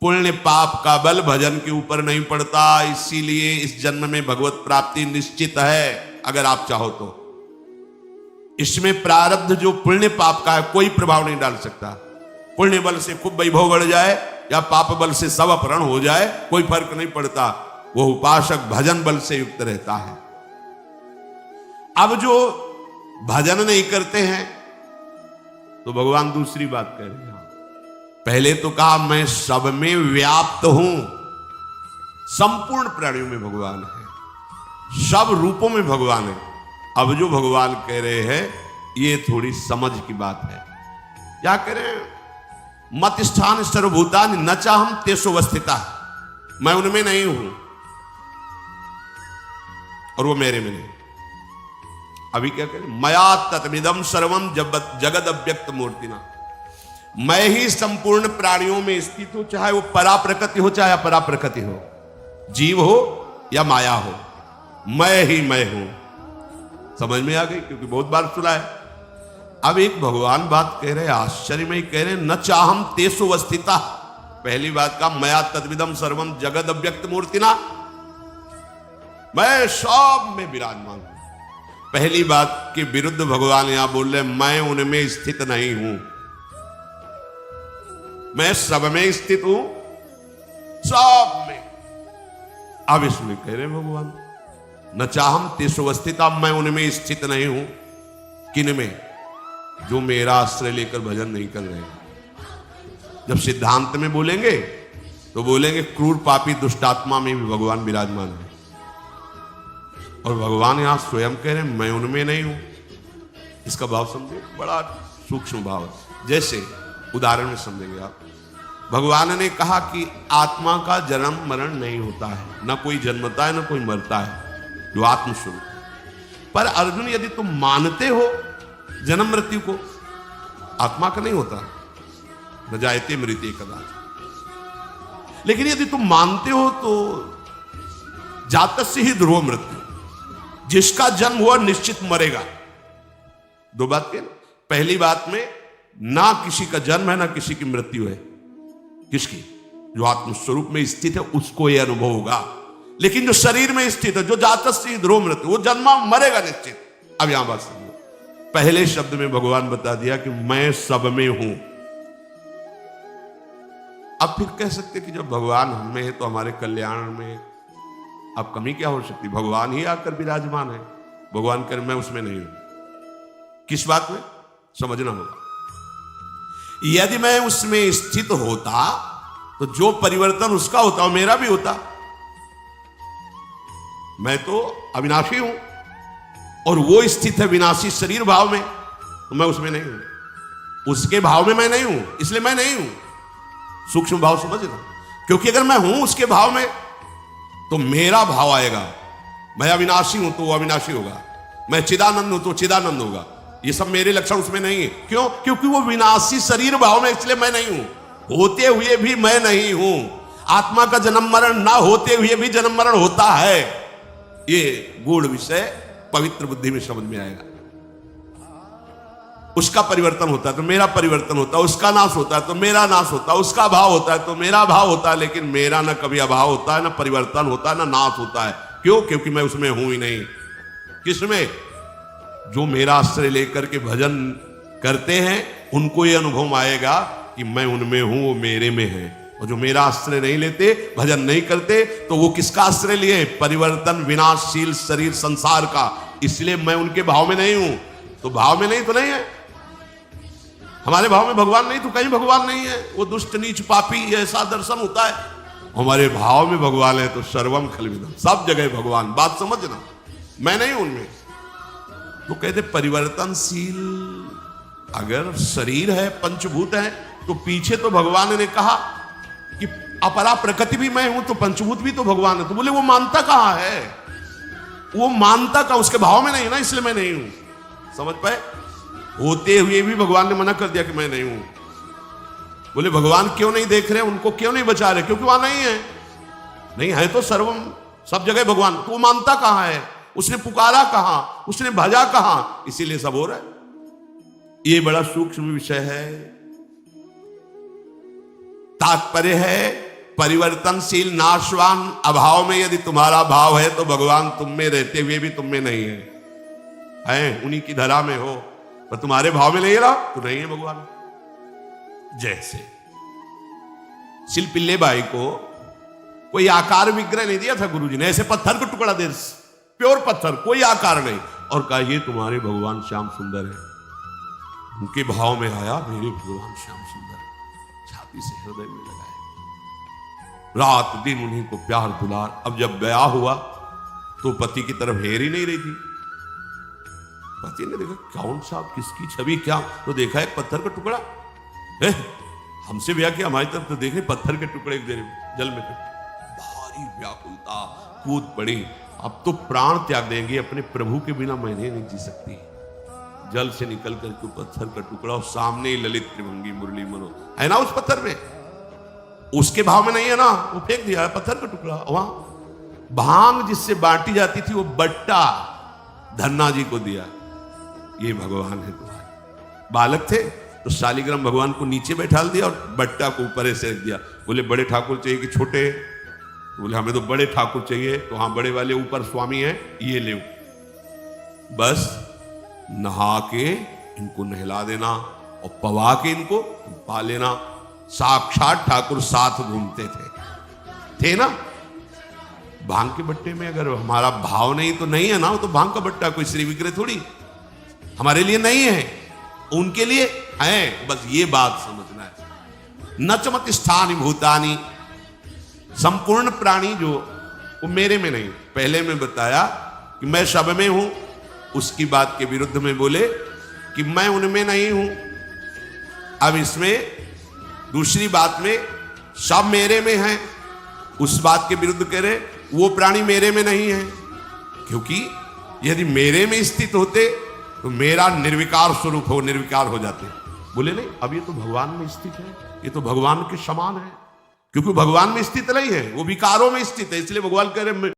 पुण्य पाप का बल भजन के ऊपर नहीं पड़ता, इसीलिए इस जन्म में भगवत प्राप्ति निश्चित है अगर आप चाहो तो। इसमें प्रारब्ध जो पुण्य पाप का है कोई प्रभाव नहीं डाल सकता। पुण्य बल से खूब वैभव बढ़ जाए या पाप बल से सब अपहरण हो जाए, कोई फर्क नहीं पड़ता, वो उपासक भजन बल से युक्त रहता है। अब जो भजन नहीं करते हैं तो भगवान दूसरी बात कह रहे हैं। पहले तो कहा मैं सब में व्याप्त हूं, संपूर्ण प्राणियों में भगवान है, सब रूपों में भगवान है। अब जो भगवान कह रहे हैं ये थोड़ी समझ की बात है। क्या कह रहे हैं? मत स्थान सर्वभूतानि न चाहम तेषु अवस्थिता, मैं उनमें नहीं हूं और वो मेरे में नहीं। अभी क्या करें? मया तत्मिदं सर्वम जगद अव्यक्त मूर्तिना, मैं ही संपूर्ण प्राणियों में स्थित हूं, चाहे वो परा प्रकृति हो चाहे अपरा प्रकृति हो, जीव हो या माया हो, मैं ही मैं हूं। समझ में आ गई? क्योंकि बहुत बार सुना है। अब एक भगवान बात कह रहे, आश्चर्य में कह रहे, न चाहम तेषु अवस्थिता। पहली बात का मया तद्विदम सर्वम जगद अव्यक्त मूर्तिना, मैं सब में विराजमान हूं। पहली बात के विरुद्ध भगवान यहां बोल रहे, मैं उनमें स्थित नहीं हूं, मैं सब में स्थित हूं, सब में। अब इसमें कह रहे भगवान न चाहम तेषु अवस्थिता, मैं उनमें स्थित नहीं हूं। किन में? जो मेरा आश्रय लेकर भजन नहीं कर रहे हैं। जब सिद्धांत में बोलेंगे तो बोलेंगे क्रूर पापी दुष्टात्मा में भी भगवान विराजमान है, और भगवान यहां स्वयं कह रहे हैं मैं उनमें नहीं हूं। इसका भाव समझे, बड़ा सूक्ष्म भाव है। जैसे उदाहरण में समझेंगे आप, भगवान ने कहा कि आत्मा का जन्म मरण नहीं होता है, ना कोई जन्मता है ना कोई मरता है, जो आत्मस्वरूप। पर अर्जुन यदि तुम मानते हो जन्म मृत्यु को, आत्मा का नहीं होता, न जायते मृत्यु कदाचित्, लेकिन यदि तुम मानते हो तो जातस्य ही ध्रुव मृत्यु, जिसका जन्म हुआ निश्चित मरेगा। दो बात के, पहली बात में ना किसी का जन्म है ना किसी की मृत्यु है। किसकी? जो आत्मस्वरूप में स्थित है उसको यह अनुभव होगा, लेकिन जो शरीर में स्थित है, जो जातस्य ध्रुव मृत्यु, वो जन्मा मरेगा निश्चित। अब यहां बात समझो, पहले शब्द में भगवान बता दिया कि मैं सब में हूं। अब फिर कह सकते कि जब भगवान हम में है तो हमारे कल्याण में अब कमी क्या हो सकती? भगवान ही आकर विराजमान है, भगवान कर मैं उसमें नहीं हूं। किस बात में? समझना होगा। यदि मैं उसमें स्थित होता तो जो परिवर्तन उसका होता वो मेरा भी होता। मैं तो अविनाशी हूं और वो स्थित है विनाशी शरीर भाव में, तो मैं उसमें नहीं हूं, उसके भाव में मैं नहीं हूं, इसलिए मैं नहीं हूं। सूक्ष्म भाव समझना, क्योंकि अगर मैं हूं उसके भाव में तो मेरा भाव आएगा। मैं अविनाशी हूं तो वो अविनाशी होगा, मैं चिदानंद हूं तो चिदानंद होगा। ये सब मेरे लक्षण उसमें नहीं है। क्यों? क्योंकि वो विनाशी शरीर भाव में, इसलिए मैं नहीं हूं। होते हुए भी मैं नहीं हूं। आत्मा का जन्म मरण ना होते हुए भी जन्म मरण होता है। ये गूढ़ विषय पवित्र बुद्धि में समझ में आएगा। उसका परिवर्तन होता है तो मेरा परिवर्तन होता है, उसका नाश होता है तो मेरा नाश होता है, उसका भाव होता है तो मेरा भाव होता है, लेकिन मेरा ना कभी अभाव होता है, ना परिवर्तन होता है, ना नाश होता है। क्यों? क्योंकि मैं उसमें हूं ही नहीं। किसमें? जो मेरा आश्रय लेकर के भजन करते हैं उनको ये अनुभव आएगा कि मैं उनमें हूं, वो मेरे में है। और जो मेरा आश्रय नहीं लेते, भजन नहीं करते, तो वो किसका आश्रय लिए? परिवर्तन विनाशशील शरीर संसार का। इसलिए मैं उनके भाव में नहीं हूं। तो भाव में नहीं तो नहीं है। हमारे भाव में भगवान नहीं तो कहीं भगवान नहीं है। वो दुष्ट नीच पापी ऐसा दर्शन होता है। हमारे भाव में भगवान है तो सर्वम खलविदम, सब जगह भगवान। बात समझना, मैं नहीं उनमें। तो कहते परिवर्तनशील अगर शरीर है, पंचभूत है, तो पीछे तो भगवान ने कहा कि अपरा प्रकृति भी मैं हूं, तो पंचभूत भी तो भगवान है। तो बोले वो मानता कहां है? वो मानता का उसके भाव में नहीं ना, इसलिए मैं नहीं हूं। समझ पाए? होते हुए भी भगवान ने मना कर दिया कि मैं नहीं हूं। बोले भगवान क्यों नहीं देख रहे, उनको क्यों नहीं बचा रहे? क्योंकि वहां नहीं है। नहीं है तो सर्वम, सब जगह भगवान। तो वो मानता कहां है? उसने पुकारा कहां? उसने भजा कहां? इसीलिए सब हो रहा है। ये बड़ा सूक्ष्म विषय है। तात्पर्य है परिवर्तनशील नाशवान अभाव में यदि तुम्हारा भाव है तो भगवान तुम में रहते हुए भी तुम में नहीं है, उन्हीं की धरा में हो, पर तुम्हारे भाव में नहीं रहा तो नहीं है भगवान। जैसे शिल्पिल्ले बाई को कोई आकार विग्रह नहीं दिया था गुरुजी ने, ऐसे पत्थर को टुकड़ा दे, प्योर पत्थर, कोई आकार नहीं, और कहा ये तुम्हारे भगवान श्याम सुंदर है। उनके भाव में आया मेरे भगवान श्याम सुंदर, छाती से हृदय में लगाए, रात दिन उन्हीं को प्यार दुलार। अब जब ब्याह हुआ तो पति की तरफ हेर ही नहीं रही थी। पति ने देखा कौन सा किसकी छवि क्या, तो देखा एक पत्थर का टुकड़ा, हमसे ब्याह किया, हमारी तरफ तो देखे पत्थर के टुकड़े जल में, भारी व्याकुलता, कूद पड़ी, अब तो प्राण त्याग देंगे, अपने प्रभु के बिना मैं नहीं जी सकती। जल से निकल करके पत्थर का टुकड़ा, और सामने ही ललित त्रिभंगी मुरली मनो है ना उस पत्थर में, उसके भाव में नहीं है ना, वो फेंक दिया पत्थर का टुकड़ा। वहां भांग जिससे बांटी जाती थी वो बट्टा धन्ना जी को दिया, ये भगवान है तुम्हारे। बालक थे तो शालिग्राम भगवान को नीचे बैठाल दिया और बट्टा को ऊपर से रख दिया। बोले बड़े ठाकुर चाहिए कि छोटे? बोले हमें तो बड़े ठाकुर चाहिए। तो हाँ बड़े वाले ऊपर स्वामी है, ये ले, बस नहा के इनको नहला देना और पवा के इनको पा लेना। साक्षात ठाकुर साथ घूमते थे ना। भांग के बट्टे में अगर हमारा भाव नहीं तो नहीं है ना, वो तो भांग का बट्टा कोई श्री विग्रह थोड़ी, हमारे लिए नहीं है, उनके लिए है। बस ये बात समझना है। नचमत स्थानि भूतानि, संपूर्ण प्राणी जो वो मेरे में नहीं। पहले मैं बताया कि मैं सब में हूं, उसकी बात के विरुद्ध में बोले कि मैं उनमें नहीं हूं। अब इसमें दूसरी बात में सब मेरे में है, उस बात के विरुद्ध कह रहे वो प्राणी मेरे में नहीं है, क्योंकि यदि मेरे में स्थित होते तो मेरा निर्विकार स्वरूप हो, निर्विकार हो जाते। बोले नहीं, अब ये तो भगवान में स्थित है, ये तो भगवान के समान है, क्योंकि भगवान में स्थित नहीं है, वो विकारों में स्थित है। इसलिए भगवान कह रहे